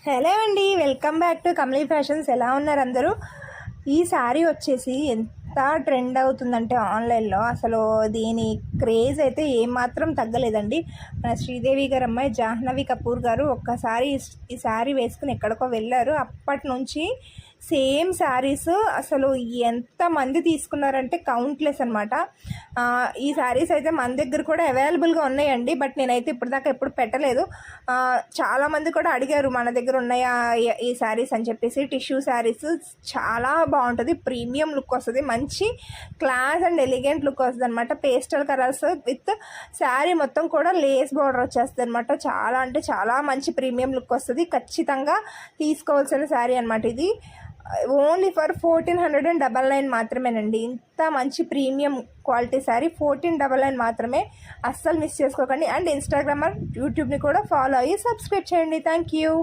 Hello అండి, welcome back to కమలీ fashions. ఎలా ఉన్నారు అందరూ? ఈ శారీ వచ్చేసి ఎంత ట్రెండ్ అవుతుందంటే ఆన్లైన్లో అసలు దీని క్రేజ్ అయితే ఏమాత్రం తగ్గలేదండి. మన శ్రీదేవి గారు అమ్మాయి జాహ్నవి కపూర్ గారు ఒక్కసారి ఈ శారీ వేసుకుని ఎక్కడికో వెళ్ళారు. అప్పటి నుంచి సేమ్ శారీస్ అసలు ఎంతమంది తీసుకున్నారంటే కౌంట్లెస్ అనమాట. ఈ శారీస్ అయితే మన దగ్గర కూడా అవైలబుల్గా ఉన్నాయండి, బట్ నేనైతే ఇప్పటిదాకా ఎప్పుడు పెట్టలేదు. చాలామంది కూడా అడిగారు మన దగ్గర ఉన్నాయా ఈ శారీస్ అని చెప్పేసి. టిష్యూ శారీస్ చాలా బాగుంటుంది, ప్రీమియం లుక్ వస్తుంది, మంచి క్లాస్ అండ్ ఎలిగెంట్ లుక్ వస్తుంది అనమాట. పేస్టల్ కలర్స్ విత్ శారీ మొత్తం కూడా లేస్ బార్డర్ వచ్చేస్తుంది అనమాట. చాలా అంటే చాలా మంచి ప్రీమియం లుక్ వస్తుంది. ఖచ్చితంగా తీసుకోవాల్సిన శారీ అనమాట ఇది. ఓన్లీ ఫర్ 1499 మాత్రమేనండి. ఇంత మంచి ప్రీమియం క్వాలిటీ శారీ 1499 మాత్రమే. అస్సలు మిస్ చేసుకోకండి. అండ్ ఇన్స్టాగ్రామ్ యూట్యూబ్ని కూడా ఫాలో అయ్యి సబ్స్క్రైబ్ చేయండి. Thank you.